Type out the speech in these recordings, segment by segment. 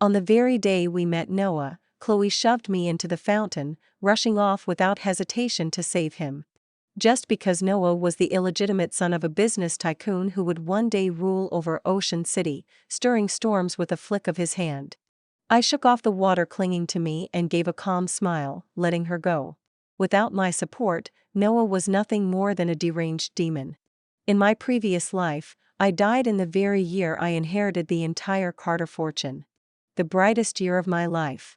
On the very day we met Noah, Chloe shoved me into the fountain, rushing off without hesitation to save him. Just because Noah was the illegitimate son of a business tycoon who would one day rule over Ocean City, stirring storms with a flick of his hand. I shook off the water clinging to me and gave a calm smile, letting her go. Without my support, Noah was nothing more than a deranged demon. In my previous life, I died in the very year I inherited the entire Carter fortune. The brightest year of my life.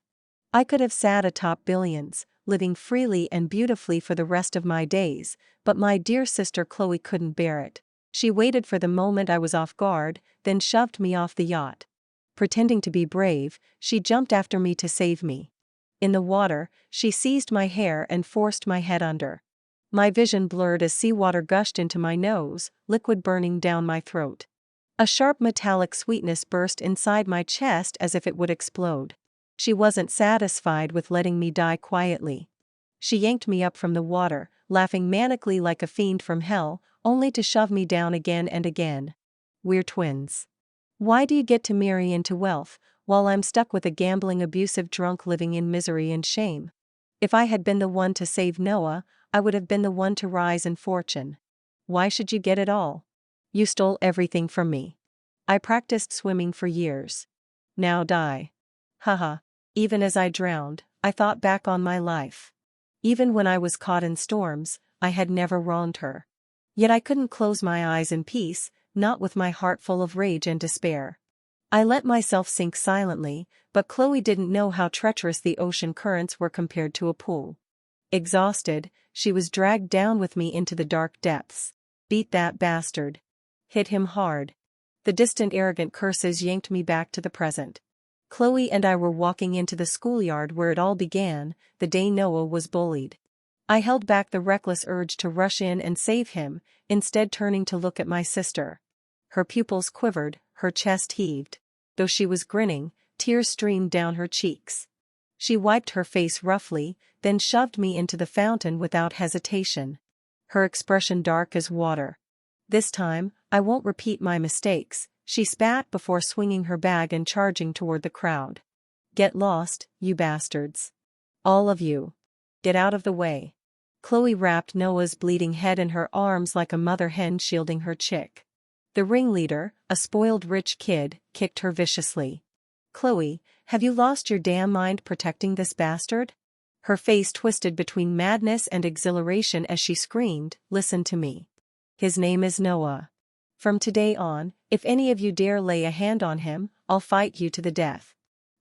I could have sat atop billions, living freely and beautifully for the rest of my days, but my dear sister Chloe couldn't bear it. She waited for the moment I was off guard, then shoved me off the yacht. Pretending to be brave, she jumped after me to save me. In the water, she seized my hair and forced my head under. My vision blurred as seawater gushed into my nose, liquid burning down my throat. A sharp metallic sweetness burst inside my chest as if it would explode. She wasn't satisfied with letting me die quietly. She yanked me up from the water, laughing manically like a fiend from hell, only to shove me down again and again. We're twins. Why do you get to marry into wealth, while I'm stuck with a gambling abusive drunk living in misery and shame? If I had been the one to save Noah, I would have been the one to rise in fortune. Why should you get it all? You stole everything from me. I practiced swimming for years. Now die. Haha. Even as I drowned, I thought back on my life. Even when I was caught in storms, I had never wronged her. Yet I couldn't close my eyes in peace, not with my heart full of rage and despair. I let myself sink silently, but Chloe didn't know how treacherous the ocean currents were compared to a pool. Exhausted, she was dragged down with me into the dark depths. Beat that bastard. Hit him hard. The distant arrogant curses yanked me back to the present. Chloe and I were walking into the schoolyard where it all began, the day Noah was bullied. I held back the reckless urge to rush in and save him, instead turning to look at my sister. Her pupils quivered, her chest heaved. Though she was grinning, tears streamed down her cheeks. She wiped her face roughly, then shoved me into the fountain without hesitation. Her expression dark as water. This time, I won't repeat my mistakes, she spat before swinging her bag and charging toward the crowd. Get lost, you bastards. All of you. Get out of the way. Chloe wrapped Noah's bleeding head in her arms like a mother hen shielding her chick. The ringleader, a spoiled rich kid, kicked her viciously. Chloe, have you lost your damn mind protecting this bastard? Her face twisted between madness and exhilaration as she screamed, listen to me. His name is Noah. From today on, if any of you dare lay a hand on him, I'll fight you to the death.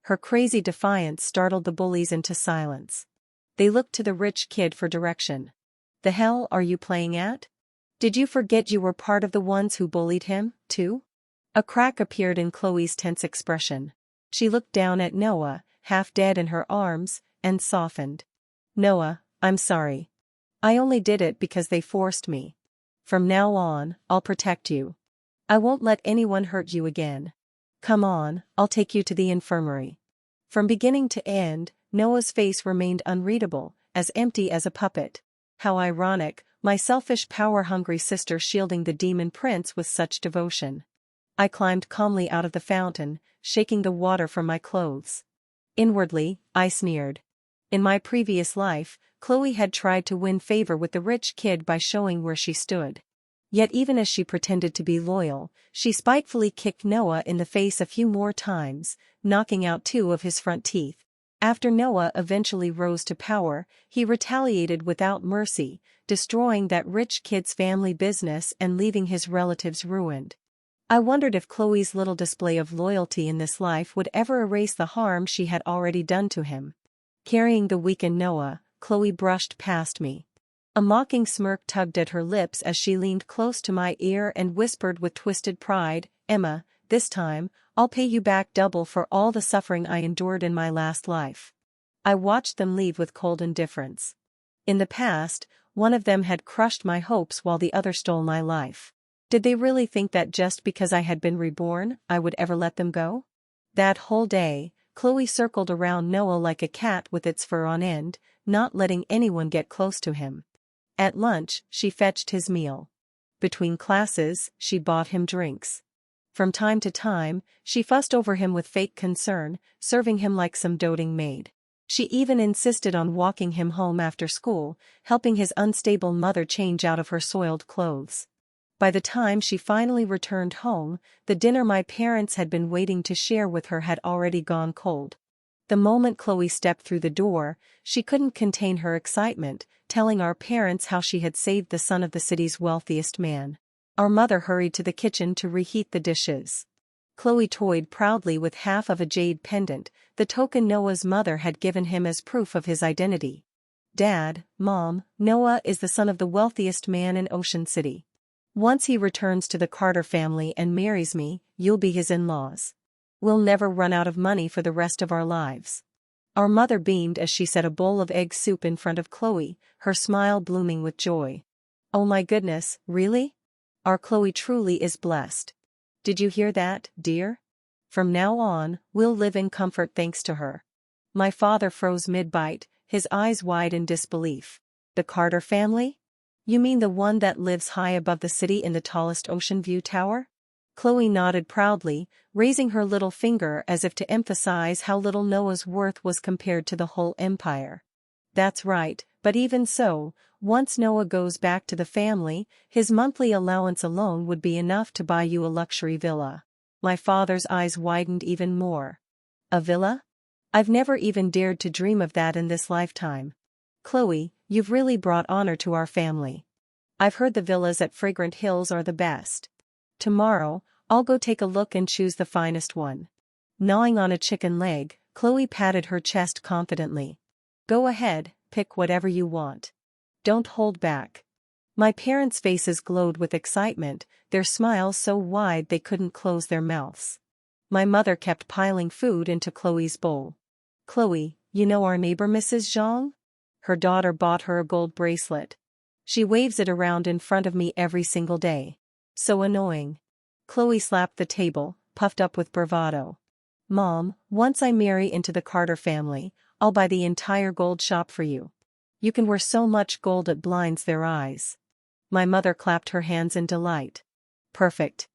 Her crazy defiance startled the bullies into silence. They looked to the rich kid for direction. The hell are you playing at? Did you forget you were part of the ones who bullied him, too? A crack appeared in Chloe's tense expression. She looked down at Noah, half dead in her arms, and softened. Noah, I'm sorry. I only did it because they forced me. From now on, I'll protect you. I won't let anyone hurt you again. Come on, I'll take you to the infirmary. From beginning to end, Noah's face remained unreadable, as empty as a puppet. How ironic, my selfish power-hungry sister shielding the demon prince with such devotion. I climbed calmly out of the fountain, shaking the water from my clothes. Inwardly, I sneered. In my previous life, Chloe had tried to win favor with the rich kid by showing where she stood. Yet even as she pretended to be loyal, she spitefully kicked Noah in the face a few more times, knocking out 2 of his front teeth. After Noah eventually rose to power, he retaliated without mercy, destroying that rich kid's family business and leaving his relatives ruined. I wondered if Chloe's little display of loyalty in this life would ever erase the harm she had already done to him. Carrying the weakened Noah, Chloe brushed past me. A mocking smirk tugged at her lips as she leaned close to my ear and whispered with twisted pride, Emma, this time, I'll pay you back double for all the suffering I endured in my last life. I watched them leave with cold indifference. In the past, one of them had crushed my hopes while the other stole my life. Did they really think that just because I had been reborn, I would ever let them go? That whole day, Chloe circled around Noah like a cat with its fur on end, not letting anyone get close to him. At lunch, she fetched his meal. Between classes, she bought him drinks. From time to time, she fussed over him with fake concern, serving him like some doting maid. She even insisted on walking him home after school, helping his unstable mother change out of her soiled clothes. By the time she finally returned home, the dinner my parents had been waiting to share with her had already gone cold. The moment Chloe stepped through the door, she couldn't contain her excitement, telling our parents how she had saved the son of the city's wealthiest man. Our mother hurried to the kitchen to reheat the dishes. Chloe toyed proudly with half of a jade pendant, the token Noah's mother had given him as proof of his identity. Dad, Mom, Noah is the son of the wealthiest man in Ocean City. Once he returns to the Carter family and marries me, you'll be his in-laws. We'll never run out of money for the rest of our lives. Our mother beamed as she set a bowl of egg soup in front of Chloe, her smile blooming with joy. Oh my goodness, really? Our Chloe truly is blessed. Did you hear that, dear? From now on, we'll live in comfort thanks to her. My father froze mid-bite, his eyes wide in disbelief. The Carter family? You mean the one that lives high above the city in the tallest ocean view tower? Chloe nodded proudly, raising her little finger as if to emphasize how little Noah's worth was compared to the whole empire. That's right, but even so, once Noah goes back to the family, his monthly allowance alone would be enough to buy you a luxury villa. My father's eyes widened even more. A villa? I've never even dared to dream of that in this lifetime. Chloe, you've really brought honor to our family. I've heard the villas at Fragrant Hills are the best. Tomorrow, I'll go take a look and choose the finest one. Gnawing on a chicken leg, Chloe patted her chest confidently. Go ahead, pick whatever you want. Don't hold back. My parents' faces glowed with excitement, their smiles so wide they couldn't close their mouths. My mother kept piling food into Chloe's bowl. Chloe, you know our neighbor Mrs. Zhang? Her daughter bought her a gold bracelet. She waves it around in front of me every single day. So annoying. Chloe slapped the table, puffed up with bravado. Mom, once I marry into the Carter family, I'll buy the entire gold shop for you. You can wear so much gold it blinds their eyes. My mother clapped her hands in delight. Perfect.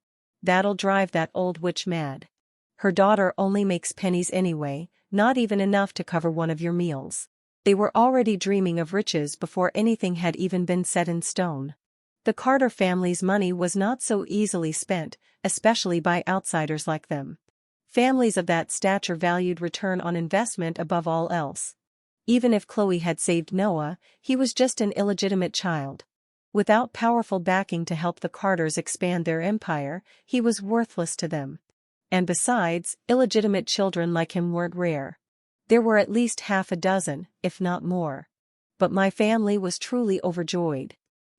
That'll drive that old witch mad. Her daughter only makes pennies anyway, not even enough to cover one of your meals. They were already dreaming of riches before anything had even been set in stone. The Carter family's money was not so easily spent, especially by outsiders like them. Families of that stature valued return on investment above all else. Even if Chloe had saved Noah, he was just an illegitimate child. Without powerful backing to help the Carters expand their empire, he was worthless to them. And besides, illegitimate children like him weren't rare. There were at least half a dozen, if not more. But my family was truly overjoyed.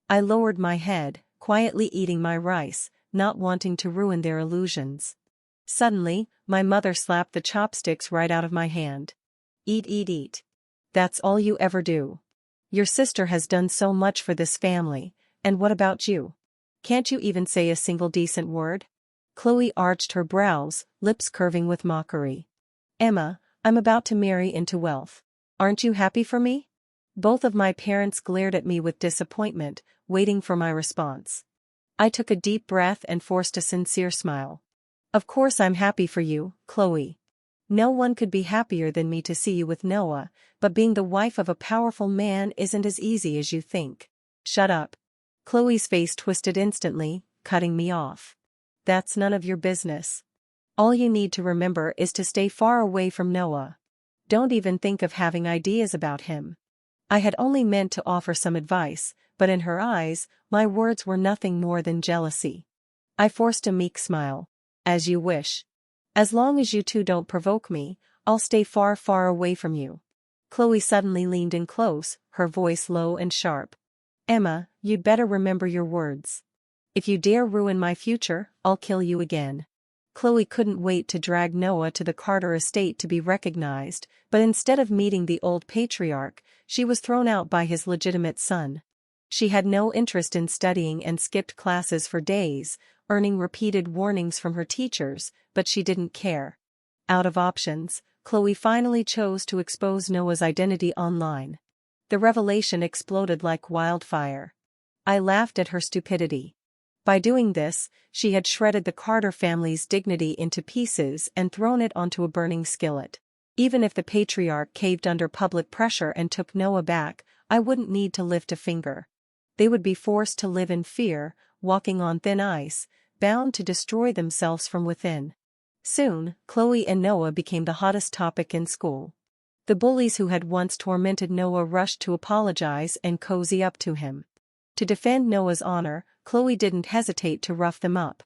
I lowered my head, quietly eating my rice, not wanting to ruin their illusions. Suddenly, my mother slapped the chopsticks right out of my hand. Eat, eat, eat. That's all you ever do. Your sister has done so much for this family, and what about you? Can't you even say a single decent word? Chloe arched her brows, lips curving with mockery. Emma, I'm about to marry into wealth. Aren't you happy for me? Both of my parents glared at me with disappointment, waiting for my response. I took a deep breath and forced a sincere smile. Of course I'm happy for you, Chloe. No one could be happier than me to see you with Noah, but being the wife of a powerful man isn't as easy as you think. Shut up. Chloe's face twisted instantly, cutting me off. That's none of your business. All you need to remember is to stay far away from Noah. Don't even think of having ideas about him. I had only meant to offer some advice, but in her eyes, my words were nothing more than jealousy. I forced a meek smile. As you wish. As long as you two don't provoke me, I'll stay far, far away from you. Chloe suddenly leaned in close, her voice low and sharp. Emma, you'd better remember your words. If you dare ruin my future, I'll kill you again. Chloe couldn't wait to drag Noah to the Carter estate to be recognized, but instead of meeting the old patriarch, she was thrown out by his legitimate son. She had no interest in studying and skipped classes for days, earning repeated warnings from her teachers, but she didn't care. Out of options, Chloe finally chose to expose Noah's identity online. The revelation exploded like wildfire. I laughed at her stupidity. By doing this, she had shredded the Carter family's dignity into pieces and thrown it onto a burning skillet. Even if the patriarch caved under public pressure and took Noah back, I wouldn't need to lift a finger. They would be forced to live in fear, walking on thin ice, bound to destroy themselves from within. Soon, Chloe and Noah became the hottest topic in school. The bullies who had once tormented Noah rushed to apologize and cozy up to him. To defend Noah's honor, Chloe didn't hesitate to rough them up.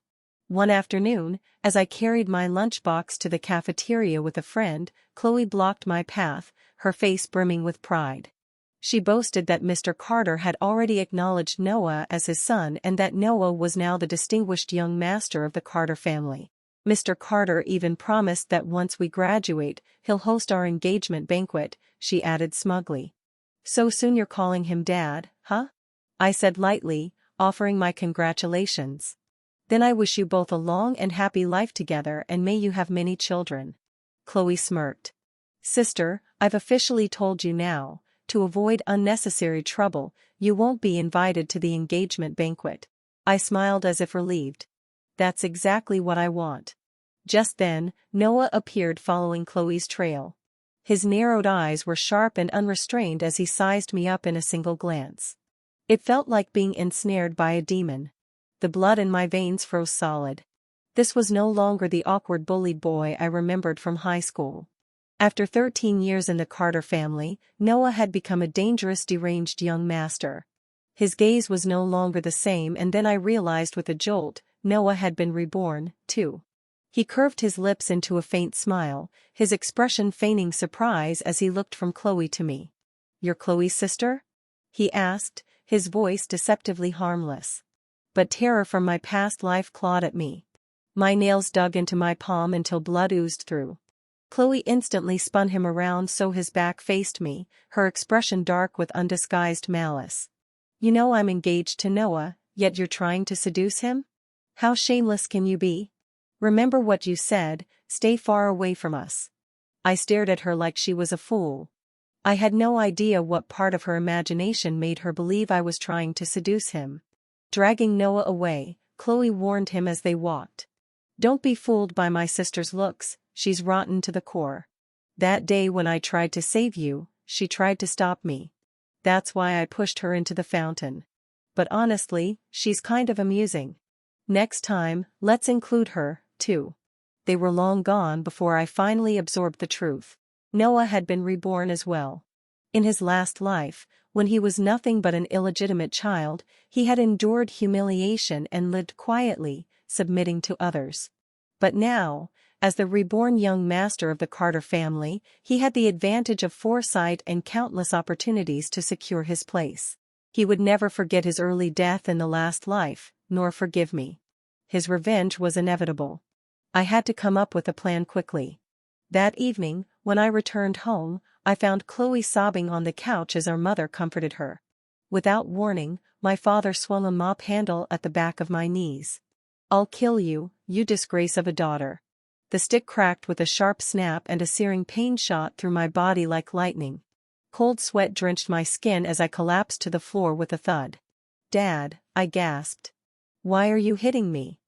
One afternoon, as I carried my lunchbox to the cafeteria with a friend, Chloe blocked my path, her face brimming with pride. She boasted that Mr. Carter had already acknowledged Noah as his son and that Noah was now the distinguished young master of the Carter family. Mr. Carter even promised that once we graduate, he'll host our engagement banquet, she added smugly. So soon you're calling him Dad, huh? I said lightly, offering my congratulations. Then I wish you both a long and happy life together and may you have many children. Chloe smirked. Sister, I've officially told you now. To avoid unnecessary trouble, you won't be invited to the engagement banquet. I smiled as if relieved. That's exactly what I want. Just then, Noah appeared following Chloe's trail. His narrowed eyes were sharp and unrestrained as he sized me up in a single glance. It felt like being ensnared by a demon. The blood in my veins froze solid. This was no longer the awkward bullied boy I remembered from high school. After 13 years in the Carter family, Noah had become a dangerous deranged young master. His gaze was no longer the same and then I realized with a jolt, Noah had been reborn, too. He curved his lips into a faint smile, his expression feigning surprise as he looked from Chloe to me. You're Chloe's sister? He asked, his voice deceptively harmless. But terror from my past life clawed at me. My nails dug into my palm until blood oozed through. Chloe instantly spun him around so his back faced me, her expression dark with undisguised malice. You know I'm engaged to Noah, yet you're trying to seduce him? How shameless can you be? Remember what you said, stay far away from us. I stared at her like she was a fool. I had no idea what part of her imagination made her believe I was trying to seduce him. Dragging Noah away, Chloe warned him as they walked. Don't be fooled by my sister's looks, she's rotten to the core. That day when I tried to save you, she tried to stop me. That's why I pushed her into the fountain. But honestly, she's kind of amusing. Next time, let's include her, too. They were long gone before I finally absorbed the truth. Noah had been reborn as well. In his last life, when he was nothing but an illegitimate child, he had endured humiliation and lived quietly, submitting to others. But now, as the reborn young master of the Carter family, he had the advantage of foresight and countless opportunities to secure his place. He would never forget his early death in the last life, nor forgive me. His revenge was inevitable. I had to come up with a plan quickly. That evening, when I returned home, I found Chloe sobbing on the couch as our mother comforted her. Without warning, my father swung a mop handle at the back of my knees. I'll kill you, you disgrace of a daughter. The stick cracked with a sharp snap and a searing pain shot through my body like lightning. Cold sweat drenched my skin as I collapsed to the floor with a thud. Dad, I gasped. Why are you hitting me?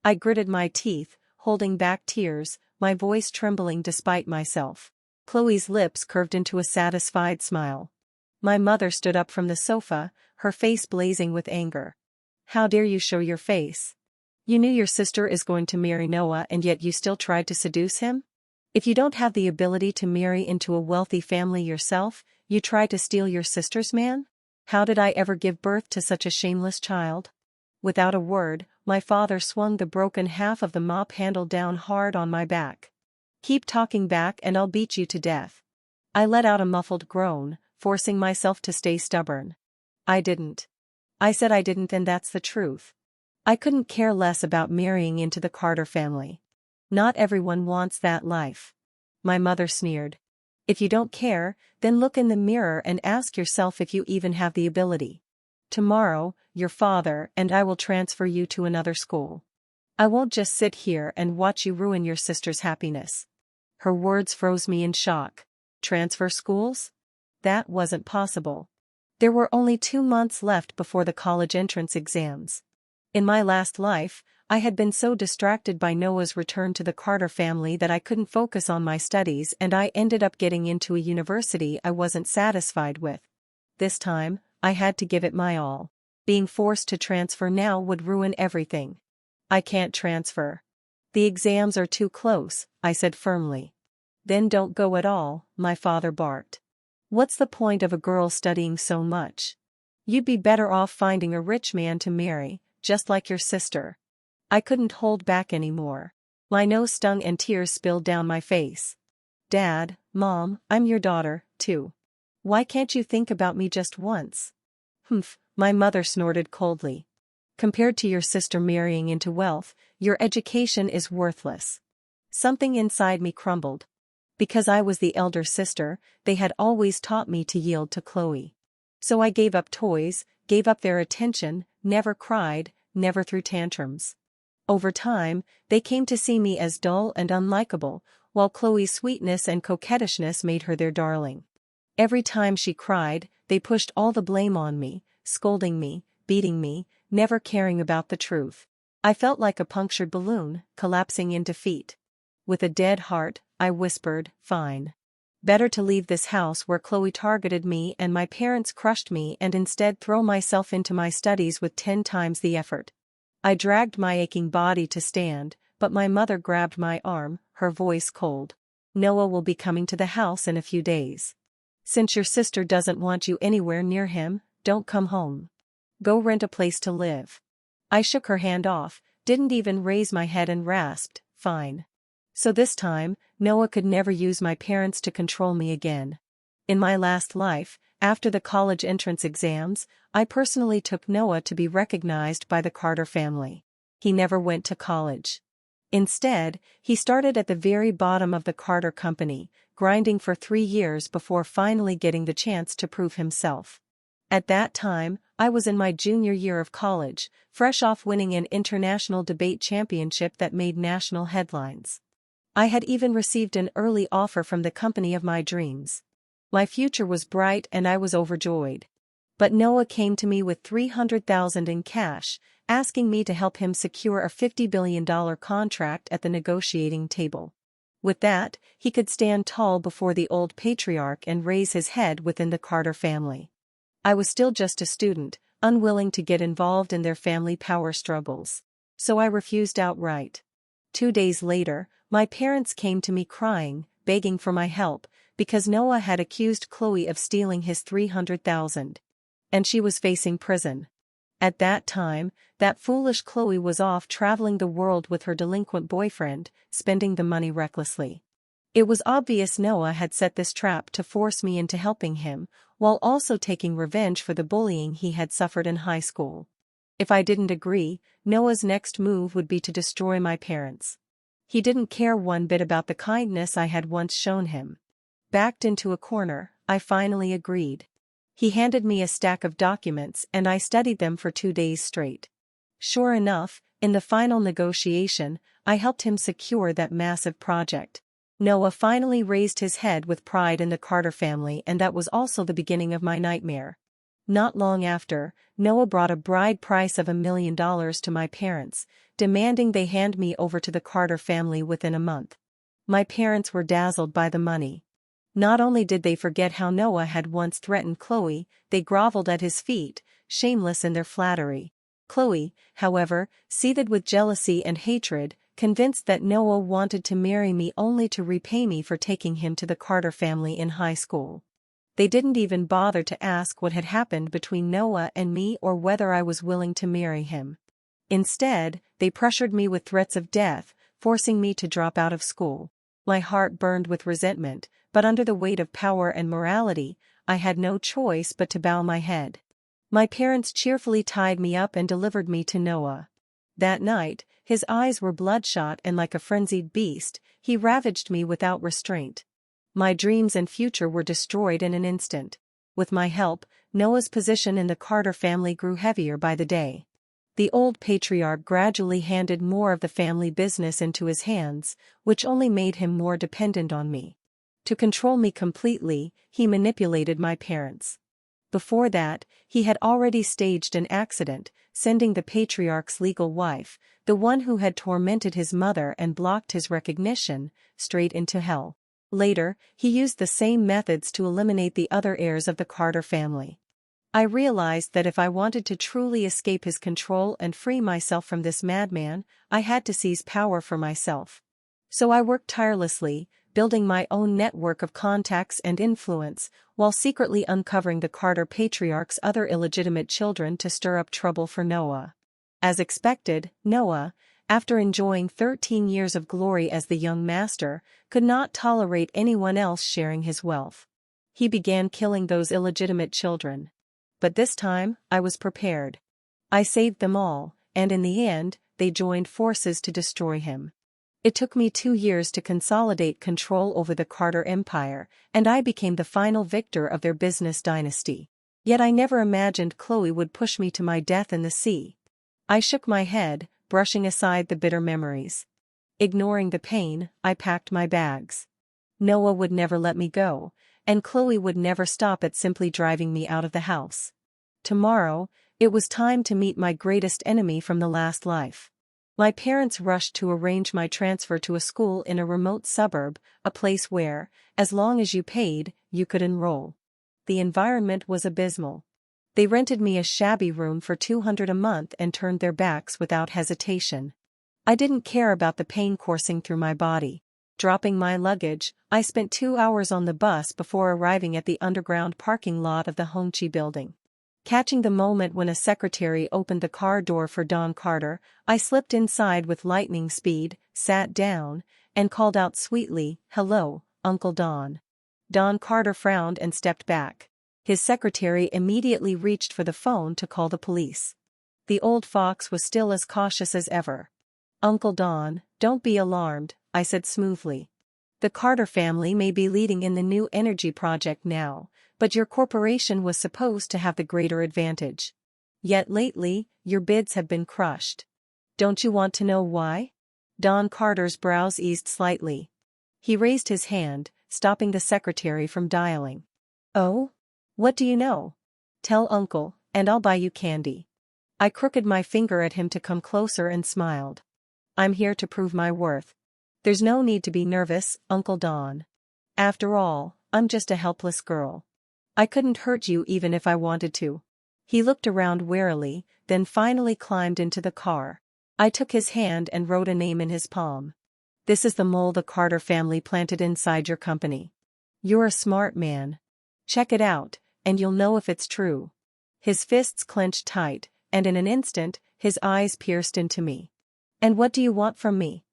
I gritted my teeth, holding back tears, my voice trembling despite myself. Chloe's lips curved into a satisfied smile. My mother stood up from the sofa, her face blazing with anger. How dare you show your face? You knew your sister is going to marry Noah and yet you still tried to seduce him? If you don't have the ability to marry into a wealthy family yourself, you try to steal your sister's man? How did I ever give birth to such a shameless child? Without a word, my father swung the broken half of the mop handle down hard on my back. Keep talking back and I'll beat you to death. I let out a muffled groan, forcing myself to stay stubborn. I didn't. I said I didn't and that's the truth. I couldn't care less about marrying into the Carter family. Not everyone wants that life. My mother sneered. If you don't care, then look in the mirror and ask yourself if you even have the ability. Tomorrow, your father and I will transfer you to another school. I won't just sit here and watch you ruin your sister's happiness. Her words froze me in shock. Transfer schools? That wasn't possible. There were only 2 months left before the college entrance exams. In my last life, I had been so distracted by Noah's return to the Carter family that I couldn't focus on my studies, and I ended up getting into a university I wasn't satisfied with. This time, I had to give it my all. Being forced to transfer now would ruin everything. I can't transfer. The exams are too close, I said firmly. Then don't go at all, my father barked. What's the point of a girl studying so much? You'd be better off finding a rich man to marry, just like your sister. I couldn't hold back anymore. My nose stung and tears spilled down my face. Dad, Mom, I'm your daughter, too. Why can't you think about me just once? Humph, my mother snorted coldly. Compared to your sister marrying into wealth, your education is worthless. Something inside me crumbled. Because I was the elder sister, they had always taught me to yield to Chloe. So I gave up toys, gave up their attention, never cried, never threw tantrums. Over time, they came to see me as dull and unlikable, while Chloe's sweetness and coquettishness made her their darling. Every time she cried, they pushed all the blame on me, scolding me, beating me, never caring about the truth. I felt like a punctured balloon, collapsing in defeat. With a dead heart, I whispered, "Fine. Better to leave this house where Chloe targeted me and my parents crushed me and instead throw myself into my studies with 10 times the effort." I dragged my aching body to stand, but my mother grabbed my arm, her voice cold. "Noah will be coming to the house in a few days. Since your sister doesn't want you anywhere near him, don't come home. Go rent a place to live." I shook her hand off, didn't even raise my head and rasped, "Fine." So this time, Noah could never use my parents to control me again. In my last life, after the college entrance exams, I personally took Noah to be recognized by the Carter family. He never went to college. Instead, he started at the very bottom of the Carter company, grinding for 3 years before finally getting the chance to prove himself. At that time, I was in my junior year of college, fresh off winning an international debate championship that made national headlines. I had even received an early offer from the company of my dreams. My future was bright and I was overjoyed. But Noah came to me with $300,000 in cash, asking me to help him secure a $50 billion contract at the negotiating table. With that, he could stand tall before the old patriarch and raise his head within the Carter family. I was still just a student, unwilling to get involved in their family power struggles. So I refused outright. 2 days later, my parents came to me crying, begging for my help, because Noah had accused Chloe of stealing his $300,000. And she was facing prison. At that time, that foolish Chloe was off traveling the world with her delinquent boyfriend, spending the money recklessly. It was obvious Noah had set this trap to force me into helping him, while also taking revenge for the bullying he had suffered in high school. If I didn't agree, Noah's next move would be to destroy my parents. He didn't care one bit about the kindness I had once shown him. Backed into a corner, I finally agreed. He handed me a stack of documents and I studied them for 2 days straight. Sure enough, in the final negotiation, I helped him secure that massive project. Noah finally raised his head with pride in the Carter family, and that was also the beginning of my nightmare. Not long after, Noah brought a bride price of $1 million to my parents, demanding they hand me over to the Carter family within a month. My parents were dazzled by the money. Not only did they forget how Noah had once threatened Chloe, they groveled at his feet, shameless in their flattery. Chloe, however, seethed with jealousy and hatred, convinced that Noah wanted to marry me only to repay me for taking him to the Carter family in high school. They didn't even bother to ask what had happened between Noah and me or whether I was willing to marry him. Instead, they pressured me with threats of death, forcing me to drop out of school. My heart burned with resentment, but under the weight of power and morality, I had no choice but to bow my head. My parents cheerfully tied me up and delivered me to Noah. That night, his eyes were bloodshot and like a frenzied beast, he ravaged me without restraint. My dreams and future were destroyed in an instant. With my help, Noah's position in the Carter family grew heavier by the day. The old patriarch gradually handed more of the family business into his hands, which only made him more dependent on me. To control me completely, he manipulated my parents. Before that, he had already staged an accident, sending the patriarch's legal wife, the one who had tormented his mother and blocked his recognition, straight into hell. Later, he used the same methods to eliminate the other heirs of the Carter family. I realized that if I wanted to truly escape his control and free myself from this madman, I had to seize power for myself. So I worked tirelessly, building my own network of contacts and influence, while secretly uncovering the Carter patriarch's other illegitimate children to stir up trouble for Noah. As expected, Noah, after enjoying 13 years of glory as the young master, could not tolerate anyone else sharing his wealth. He began killing those illegitimate children. But this time, I was prepared. I saved them all, and in the end, they joined forces to destroy him. It took me 2 years to consolidate control over the Carter empire, and I became the final victor of their business dynasty. Yet I never imagined Chloe would push me to my death in the sea. I shook my head, brushing aside the bitter memories. Ignoring the pain, I packed my bags. Noah would never let me go, and Chloe would never stop at simply driving me out of the house. Tomorrow, it was time to meet my greatest enemy from the last life. My parents rushed to arrange my transfer to a school in a remote suburb, a place where, as long as you paid, you could enroll. The environment was abysmal. They rented me a shabby room for $200 a month and turned their backs without hesitation. I didn't care about the pain coursing through my body. Dropping my luggage, I spent 2 hours on the bus before arriving at the underground parking lot of the Hongqi building. Catching the moment when a secretary opened the car door for Don Carter, I slipped inside with lightning speed, sat down, and called out sweetly, "Hello, Uncle Don." Don Carter frowned and stepped back. His secretary immediately reached for the phone to call the police. The old fox was still as cautious as ever. "Uncle Don, don't be alarmed," I said smoothly. "The Carter family may be leading in the new energy project now, but your corporation was supposed to have the greater advantage. Yet lately, your bids have been crushed. Don't you want to know why?" Don Carter's brows eased slightly. He raised his hand, stopping the secretary from dialing. "Oh? What do you know? Tell Uncle, and I'll buy you candy." I crooked my finger at him to come closer and smiled. "I'm here to prove my worth. There's no need to be nervous, Uncle Don. After all, I'm just a helpless girl. I couldn't hurt you even if I wanted to." He looked around warily, then finally climbed into the car. I took his hand and wrote a name in his palm. "This is the mole the Carter family planted inside your company. You're a smart man. Check it out, and you'll know if it's true." His fists clenched tight, and in an instant, his eyes pierced into me. "And what do you want from me?"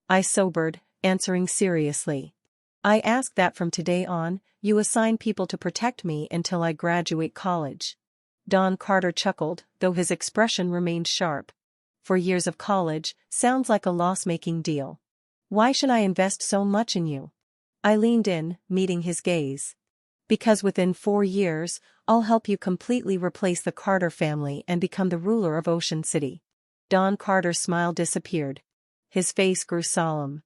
I sobered, answering seriously. "I ask that from today on, you assign people to protect me until I graduate college." Don Carter chuckled, though his expression remained sharp. "For years of college, sounds like a loss-making deal. Why should I invest so much in you?" I leaned in, meeting his gaze. "Because within 4 years, I'll help you completely replace the Carter family and become the ruler of Ocean City." Don Carter's smile disappeared. His face grew solemn.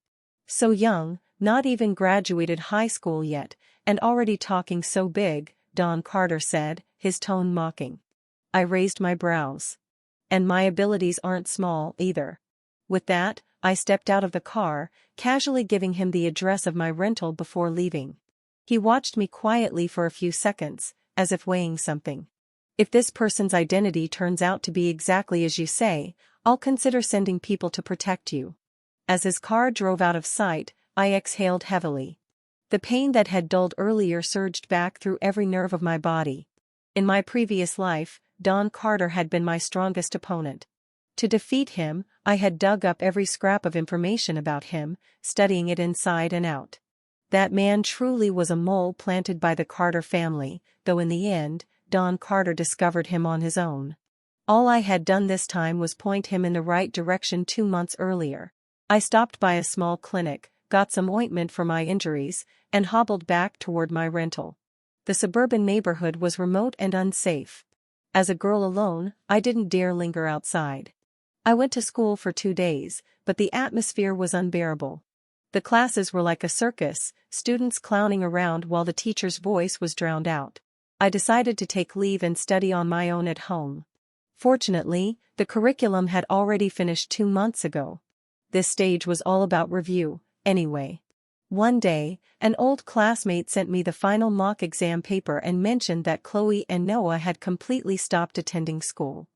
"So young, not even graduated high school yet, and already talking so big," Don Carter said, his tone mocking. I raised my brows. "And my abilities aren't small, either." With that, I stepped out of the car, casually giving him the address of my rental before leaving. He watched me quietly for a few seconds, as if weighing something. "If this person's identity turns out to be exactly as you say, I'll consider sending people to protect you." As his car drove out of sight, I exhaled heavily. The pain that had dulled earlier surged back through every nerve of my body. In my previous life, Don Carter had been my strongest opponent. To defeat him, I had dug up every scrap of information about him, studying it inside and out. That man truly was a mole planted by the Carter family, though in the end, Don Carter discovered him on his own. All I had done this time was point him in the right direction 2 months earlier. I stopped by a small clinic, got some ointment for my injuries, and hobbled back toward my rental. The suburban neighborhood was remote and unsafe. As a girl alone, I didn't dare linger outside. I went to school for 2 days, but the atmosphere was unbearable. The classes were like a circus, students clowning around while the teacher's voice was drowned out. I decided to take leave and study on my own at home. Fortunately, the curriculum had already finished 2 months ago. This stage was all about review, anyway. One day, an old classmate sent me the final mock exam paper and mentioned that Chloe and Noah had completely stopped attending school.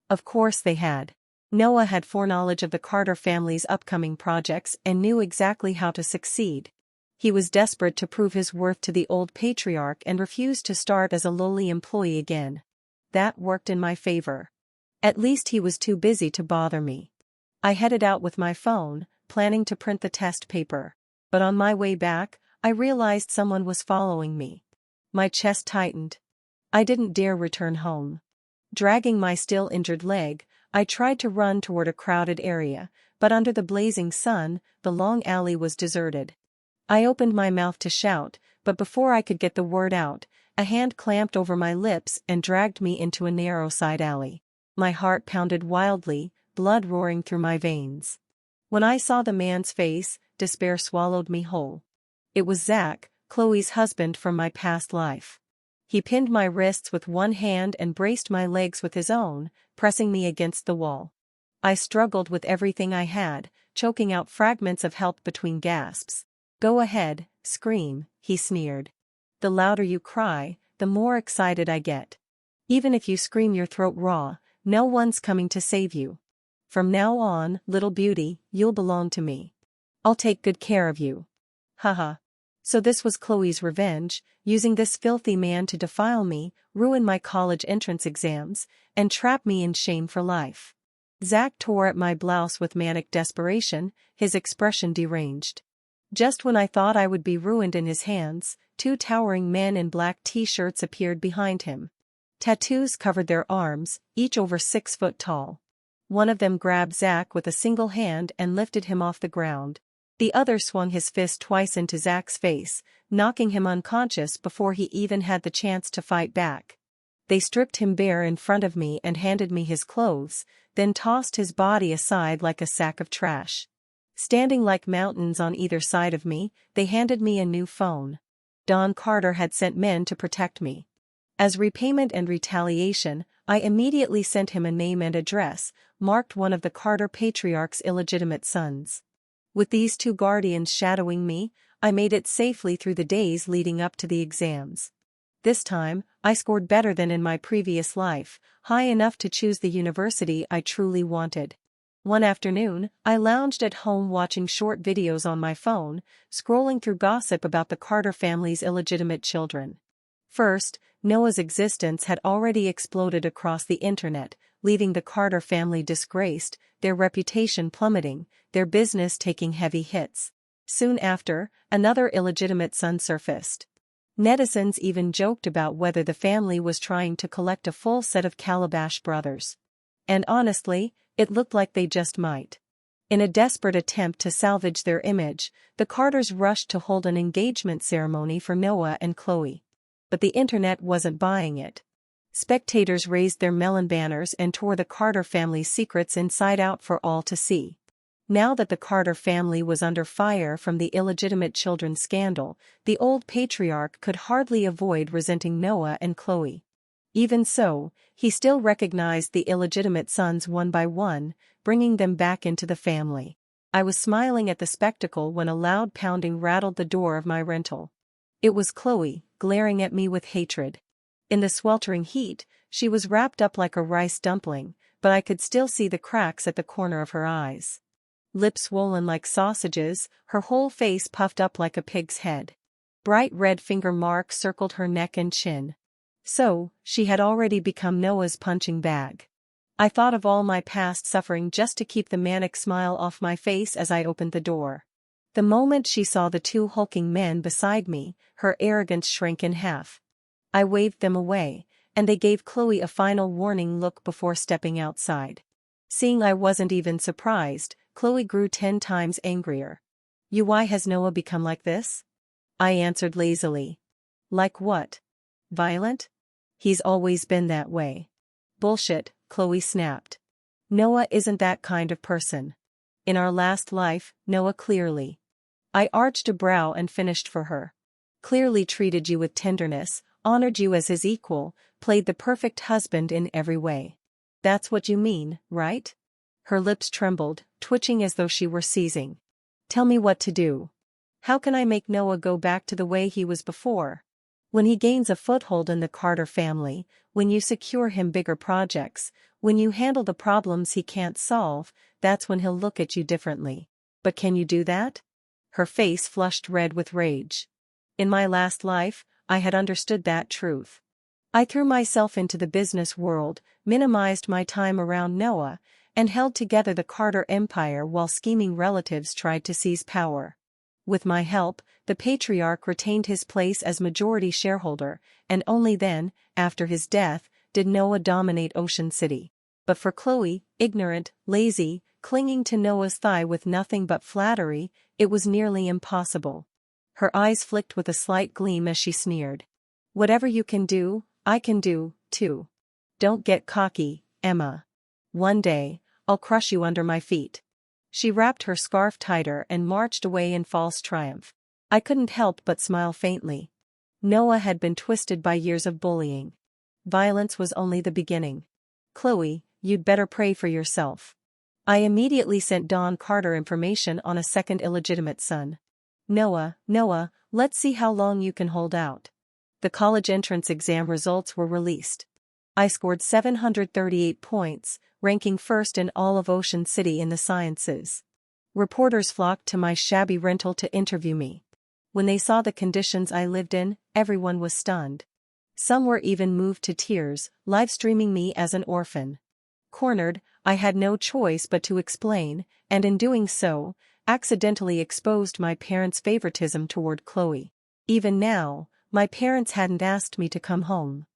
Of course they had. Noah had foreknowledge of the Carter family's upcoming projects and knew exactly how to succeed. He was desperate to prove his worth to the old patriarch and refused to start as a lowly employee again. That worked in my favor. At least he was too busy to bother me. I headed out with my phone, planning to print the test paper. But on my way back, I realized someone was following me. My chest tightened. I didn't dare return home. Dragging my still injured leg, I tried to run toward a crowded area, but under the blazing sun, the long alley was deserted. I opened my mouth to shout, but before I could get the word out, a hand clamped over my lips and dragged me into a narrow side alley. My heart pounded wildly, blood roaring through my veins. When I saw the man's face, despair swallowed me whole. It was Zach, Chloe's husband from my past life. He pinned my wrists with one hand and braced my legs with his own, pressing me against the wall. I struggled with everything I had, choking out fragments of help between gasps. "Go ahead, scream," he sneered. "The louder you cry, the more excited I get. Even if you scream your throat raw, no one's coming to save you. From now on, little beauty, you'll belong to me. I'll take good care of you." Haha. So this was Chloe's revenge, using this filthy man to defile me, ruin my college entrance exams, and trap me in shame for life. Zach tore at my blouse with manic desperation, his expression deranged. Just when I thought I would be ruined in his hands, two towering men in black t-shirts appeared behind him. Tattoos covered their arms, each over 6 foot tall. One of them grabbed Zach with a single hand and lifted him off the ground. The other swung his fist twice into Zach's face, knocking him unconscious before he even had the chance to fight back. They stripped him bare in front of me and handed me his clothes, then tossed his body aside like a sack of trash. Standing like mountains on either side of me, they handed me a new phone. Don Carter had sent men to protect me. As repayment and retaliation, I immediately sent him a name and address, marked one of the Carter patriarch's illegitimate sons. With these two guardians shadowing me, I made it safely through the days leading up to the exams. This time, I scored better than in my previous life, high enough to choose the university I truly wanted. One afternoon, I lounged at home watching short videos on my phone, scrolling through gossip about the Carter family's illegitimate children. First, Noah's existence had already exploded across the internet, leaving the Carter family disgraced, their reputation plummeting, their business taking heavy hits. Soon after, another illegitimate son surfaced. Netizens even joked about whether the family was trying to collect a full set of Calabash brothers. And honestly, it looked like they just might. In a desperate attempt to salvage their image, the Carters rushed to hold an engagement ceremony for Noah and Chloe. But the internet wasn't buying it. Spectators raised their melon banners and tore the Carter family's secrets inside out for all to see. Now that the Carter family was under fire from the illegitimate children scandal, the old patriarch could hardly avoid resenting Noah and Chloe. Even so, he still recognized the illegitimate sons one by one, bringing them back into the family. I was smiling at the spectacle when a loud pounding rattled the door of my rental. It was Chloe, glaring at me with hatred. In the sweltering heat, she was wrapped up like a rice dumpling, but I could still see the cracks at the corner of her eyes. Lips swollen like sausages, her whole face puffed up like a pig's head. Bright red finger marks circled her neck and chin. So, she had already become Noah's punching bag. I thought of all my past suffering just to keep the manic smile off my face as I opened the door. The moment she saw the two hulking men beside me, her arrogance shrank in half. I waved them away, and they gave Chloe a final warning look before stepping outside. Seeing I wasn't even surprised, Chloe grew 10 times angrier. "Why has Noah become like this?" I answered lazily. "Like what? Violent? He's always been that way." "Bullshit," Chloe snapped. "Noah isn't that kind of person. In our last life, Noah clearly." I arched a brow and finished for her. "Clearly treated you with tenderness, honored you as his equal, played the perfect husband in every way. That's what you mean, right? Her lips trembled, twitching as though she were seizing. Tell me what to do. How can I make Noah go back to the way he was before? When he gains a foothold in the Carter family, when you secure him bigger projects, when you handle the problems he can't solve, that's when he'll look at you differently. But can you do that? Her face flushed red with rage. In my last life, I had understood that truth. I threw myself into the business world, minimized my time around Noah, and held together the Carter empire while scheming relatives tried to seize power. With my help, the patriarch retained his place as majority shareholder, and only then, after his death, did Noah dominate Ocean City. But for Chloe, ignorant, lazy, clinging to Noah's thigh with nothing but flattery, it was nearly impossible. Her eyes flicked with a slight gleam as she sneered. Whatever you can do, I can do, too. Don't get cocky, Emma. One day, I'll crush you under my feet. She wrapped her scarf tighter and marched away in false triumph. I couldn't help but smile faintly. Noah had been twisted by years of bullying. Violence was only the beginning. Chloe, you'd better pray for yourself. I immediately sent Don Carter information on a second illegitimate son. Noah, let's see how long you can hold out. The college entrance exam results were released. I scored 738 points, ranking first in all of Ocean City in the sciences. Reporters flocked to my shabby rental to interview me. When they saw the conditions I lived in, everyone was stunned. Some were even moved to tears, live-streaming me as an orphan. Cornered, I had no choice but to explain, and in doing so, accidentally exposed my parents' favoritism toward Chloe. Even now, my parents hadn't asked me to come home.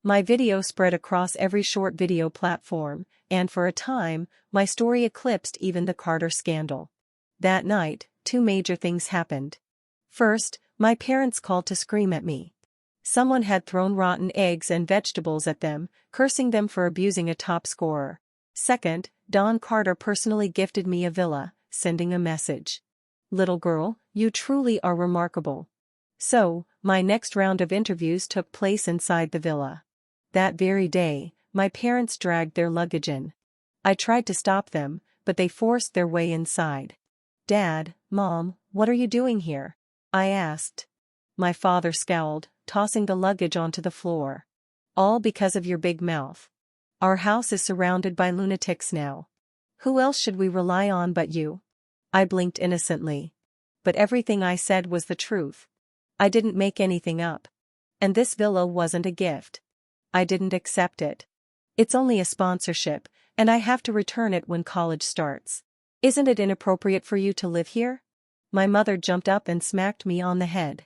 My video spread across every short video platform, and for a time, my story eclipsed even the Carter scandal. That night, two major things happened. First, my parents called to scream at me. Someone had thrown rotten eggs and vegetables at them, cursing them for abusing a top scorer. Second, Don Carter personally gifted me a villa, sending a message. Little girl, you truly are remarkable. So, my next round of interviews took place inside the villa. That very day, my parents dragged their luggage in. I tried to stop them, but they forced their way inside. Dad, Mom, what are you doing here? I asked. My father scowled, tossing the luggage onto the floor. All because of your big mouth. Our house is surrounded by lunatics now. Who else should we rely on but you? I blinked innocently. But everything I said was the truth. I didn't make anything up. And this villa wasn't a gift. I didn't accept it. It's only a sponsorship, and I have to return it when college starts. Isn't it inappropriate for you to live here? My mother jumped up and smacked me on the head.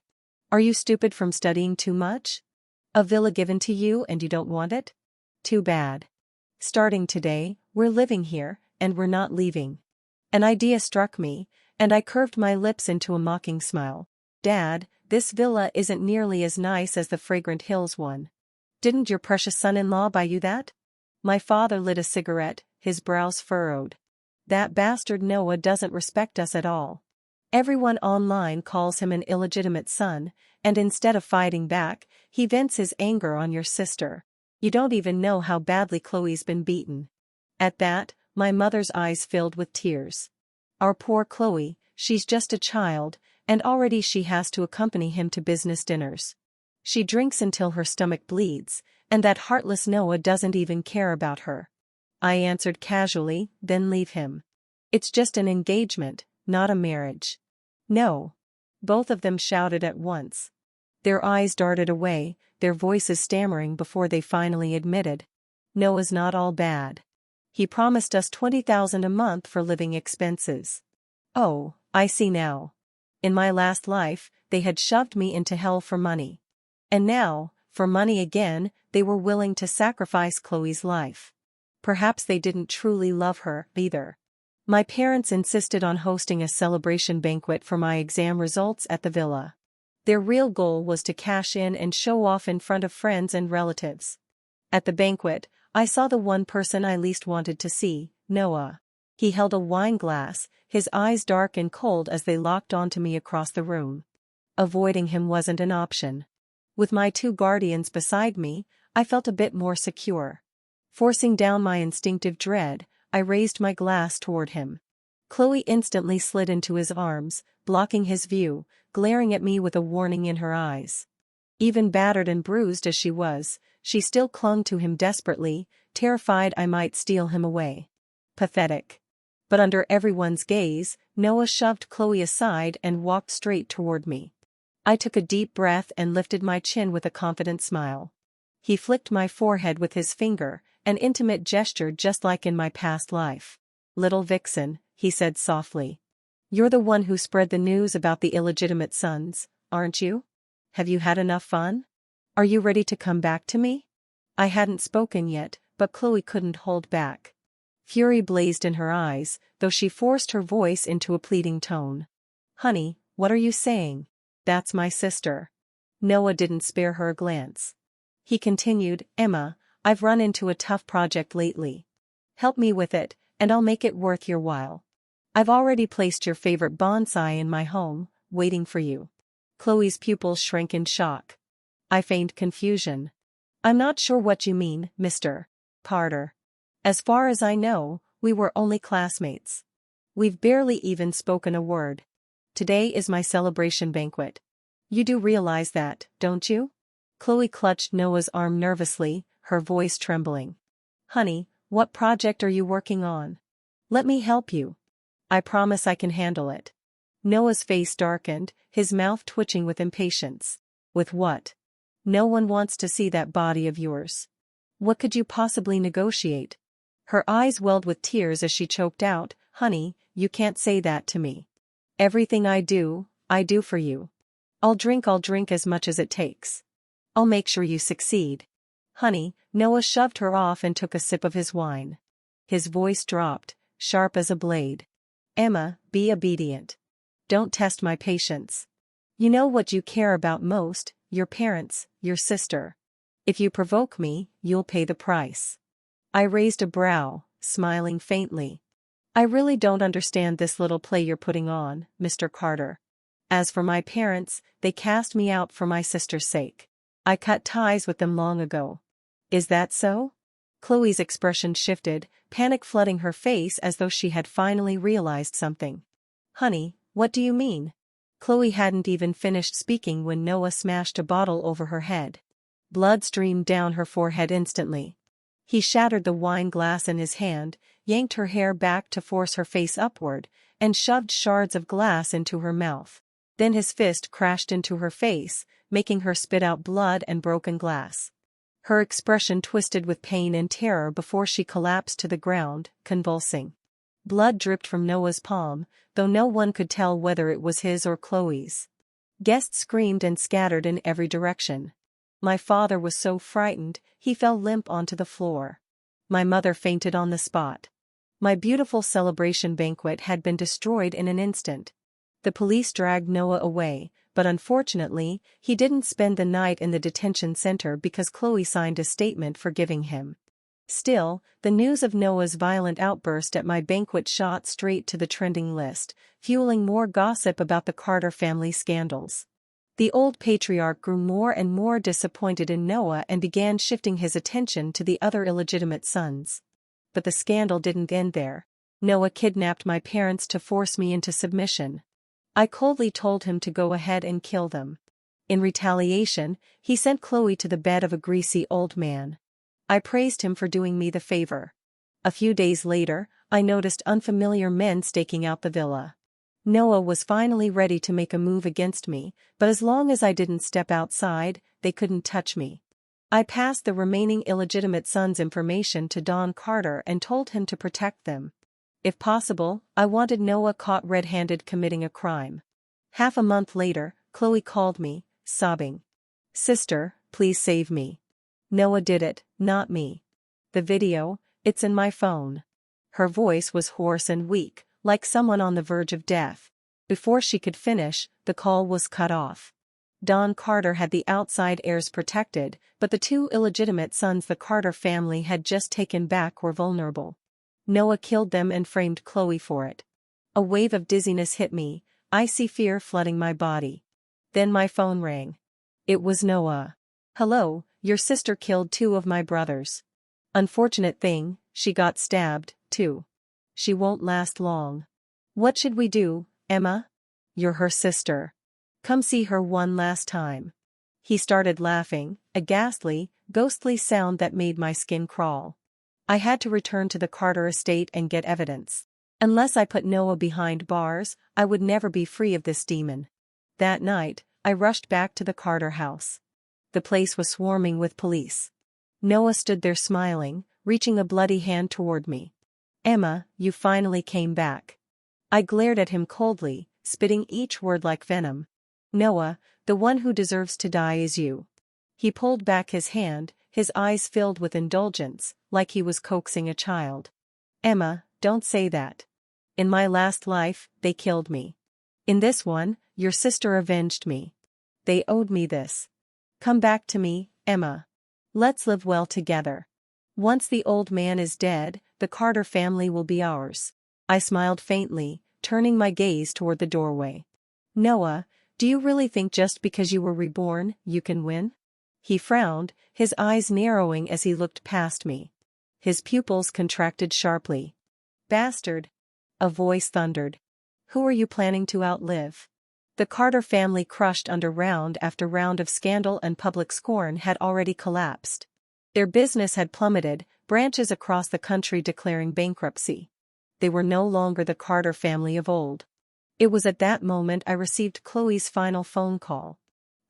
Are you stupid from studying too much? A villa given to you and you don't want it? Too bad. Starting today, we're living here, and we're not leaving. An idea struck me, and I curved my lips into a mocking smile. Dad, this villa isn't nearly as nice as the Fragrant Hills one. Didn't your precious son-in-law buy you that? My father lit a cigarette, his brows furrowed. That bastard Noah doesn't respect us at all. Everyone online calls him an illegitimate son, and instead of fighting back, he vents his anger on your sister. You don't even know how badly Chloe's been beaten. At that, my mother's eyes filled with tears. Our poor Chloe, she's just a child, and already she has to accompany him to business dinners. She drinks until her stomach bleeds, and that heartless Noah doesn't even care about her. I answered casually, then leave him. It's just an engagement, not a marriage. No. Both of them shouted at once. Their eyes darted away, their voices stammering before they finally admitted. Noah's not all bad. He promised us $20,000 a month for living expenses. Oh, I see now. In my last life, they had shoved me into hell for money. And now, for money again, they were willing to sacrifice Chloe's life. Perhaps they didn't truly love her, either. My parents insisted on hosting a celebration banquet for my exam results at the villa. Their real goal was to cash in and show off in front of friends and relatives. At the banquet, I saw the one person I least wanted to see, Noah. He held a wine glass, his eyes dark and cold as they locked onto me across the room. Avoiding him wasn't an option. With my two guardians beside me, I felt a bit more secure. Forcing down my instinctive dread, I raised my glass toward him. Chloe instantly slid into his arms, blocking his view, glaring at me with a warning in her eyes. Even battered and bruised as she was, she still clung to him desperately, terrified I might steal him away. Pathetic. But under everyone's gaze, Noah shoved Chloe aside and walked straight toward me. I took a deep breath and lifted my chin with a confident smile. He flicked my forehead with his finger, an intimate gesture just like in my past life. "Little vixen," he said softly. "You're the one who spread the news about the illegitimate sons, aren't you? Have you had enough fun? Are you ready to come back to me?" I hadn't spoken yet, but Chloe couldn't hold back. Fury blazed in her eyes, though she forced her voice into a pleading tone. "Honey, what are you saying? That's my sister." Noah didn't spare her a glance. He continued, "Emma, I've run into a tough project lately. Help me with it, and I'll make it worth your while. I've already placed your favorite bonsai in my home, waiting for you." Chloe's pupils shrank in shock. I feigned confusion. "I'm not sure what you mean, Mr. Carter. As far as I know, we were only classmates. We've barely even spoken a word. Today is my celebration banquet. You do realize that, don't you?" Chloe clutched Noah's arm nervously, her voice trembling. "Honey, what project are you working on? Let me help you. I promise I can handle it." Noah's face darkened, his mouth twitching with impatience. "With what? No one wants to see that body of yours. What could you possibly negotiate?" Her eyes welled with tears as she choked out, "Honey, you can't say that to me. Everything I do for you. I'll drink as much as it takes. I'll make sure you succeed." "Honey," Noah shoved her off and took a sip of his wine. His voice dropped, sharp as a blade. "Emma, be obedient. Don't test my patience. You know what you care about most, your parents, your sister. If you provoke me, you'll pay the price." I raised a brow, smiling faintly. "I really don't understand this little play you're putting on, Mr. Carter. As for my parents, they cast me out for my sister's sake. I cut ties with them long ago." "Is that so?" Chloe's expression shifted, panic flooding her face as though she had finally realized something. "Honey, what do you mean?" Chloe hadn't even finished speaking when Noah smashed a bottle over her head. Blood streamed down her forehead instantly. He shattered the wine glass in his hand, yanked her hair back to force her face upward, and shoved shards of glass into her mouth. Then his fist crashed into her face, making her spit out blood and broken glass. Her expression twisted with pain and terror before she collapsed to the ground, convulsing. Blood dripped from Noah's palm, though no one could tell whether it was his or Chloe's. Guests screamed and scattered in every direction. My father was so frightened, he fell limp onto the floor. My mother fainted on the spot. My beautiful celebration banquet had been destroyed in an instant. The police dragged Noah away, but unfortunately, he didn't spend the night in the detention center because Chloe signed a statement forgiving him. Still, the news of Noah's violent outburst at my banquet shot straight to the trending list, fueling more gossip about the Carter family scandals. The old patriarch grew more and more disappointed in Noah and began shifting his attention to the other illegitimate sons. But the scandal didn't end there. Noah kidnapped my parents to force me into submission. I coldly told him to go ahead and kill them. In retaliation, he sent Chloe to the bed of a greasy old man. I praised him for doing me the favor. A few days later, I noticed unfamiliar men staking out the villa. Noah was finally ready to make a move against me, but as long as I didn't step outside, they couldn't touch me. I passed the remaining illegitimate sons' information to Don Carter and told him to protect them. If possible, I wanted Noah caught red-handed committing a crime. Half a month later, Chloe called me, sobbing. "Sister, please save me." Noah did it, not me. "The video, it's in my phone." Her voice was hoarse and weak, like someone on the verge of death. Before she could finish, the call was cut off. Don Carter had the outside heirs protected, but the two illegitimate sons the Carter family had just taken back were vulnerable. Noah killed them and framed Chloe for it. A wave of dizziness hit me, icy fear flooding my body. Then my phone rang. It was Noah. Hello, your sister killed 2 of my brothers. Unfortunate thing, she got stabbed, too. She won't last long. What should we do, Emma? You're her sister. Come see her one last time. He started laughing, a ghastly, ghostly sound that made my skin crawl. I had to return to the Carter estate and get evidence. Unless I put Noah behind bars, I would never be free of this demon. That night, I rushed back to the Carter house. The place was swarming with police. Noah stood there smiling, reaching a bloody hand toward me. Emma, you finally came back. I glared at him coldly, spitting each word like venom. Noah, the one who deserves to die is you. He pulled back his hand, his eyes filled with indulgence, like he was coaxing a child. Emma, don't say that. In my last life, they killed me. In this one, your sister avenged me. They owed me this. Come back to me, Emma. Let's live well together. Once the old man is dead, the Carter family will be ours. I smiled faintly, turning my gaze toward the doorway. Noah, do you really think just because you were reborn, you can win? He frowned, his eyes narrowing as he looked past me. His pupils contracted sharply. Bastard! A voice thundered. Who are you planning to outlive? The Carter family, crushed under round after round of scandal and public scorn, had already collapsed. Their business had plummeted, branches across the country declaring bankruptcy. They were no longer the Carter family of old. It was at that moment I received Chloe's final phone call.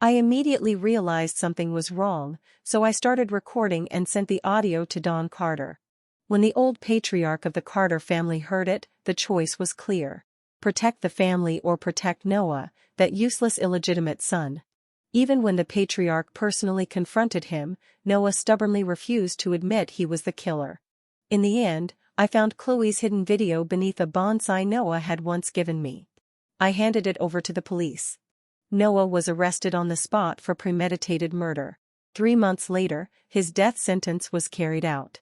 I immediately realized something was wrong, so I started recording and sent the audio to Don Carter. When the old patriarch of the Carter family heard it, the choice was clear. Protect the family or protect Noah, that useless illegitimate son. Even when the patriarch personally confronted him, Noah stubbornly refused to admit he was the killer. In the end, I found Chloe's hidden video beneath a bonsai Noah had once given me. I handed it over to the police. Noah was arrested on the spot for premeditated murder. 3 months later, his death sentence was carried out.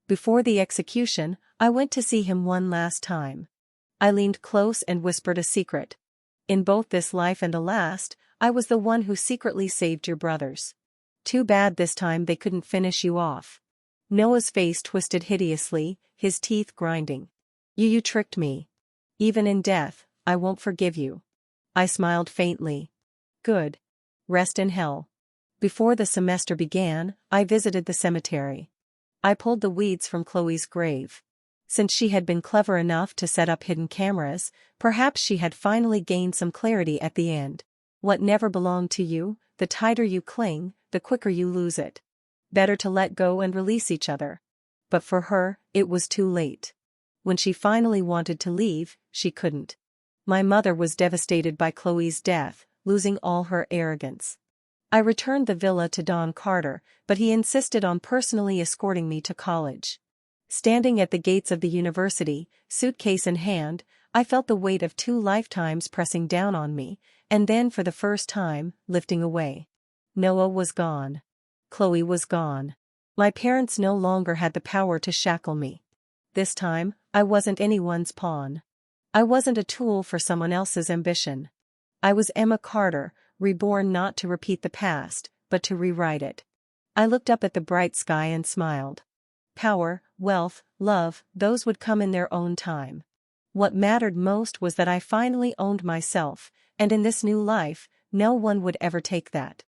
Before the execution, I went to see him one last time. I leaned close and whispered a secret. In both this life and the last, I was the one who secretly saved your brothers. Too bad this time they couldn't finish you off. Noah's face twisted hideously, his teeth grinding. You tricked me. Even in death, I won't forgive you. I smiled faintly. Good. Rest in hell. Before the semester began, I visited the cemetery. I pulled the weeds from Chloe's grave. Since she had been clever enough to set up hidden cameras, perhaps she had finally gained some clarity at the end. What never belonged to you, the tighter you cling, the quicker you lose it. Better to let go and release each other. But for her, it was too late. When she finally wanted to leave, she couldn't. My mother was devastated by Chloe's death, losing all her arrogance. I returned the villa to Don Carter, but he insisted on personally escorting me to college. Standing at the gates of the university, suitcase in hand, I felt the weight of 2 lifetimes pressing down on me, and then for the first time, lifting away. Noah was gone. Chloe was gone. My parents no longer had the power to shackle me. This time, I wasn't anyone's pawn. I wasn't a tool for someone else's ambition. I was Emma Carter, reborn not to repeat the past, but to rewrite it. I looked up at the bright sky and smiled. Power, wealth, love, those would come in their own time. What mattered most was that I finally owned myself, and in this new life, no one would ever take that.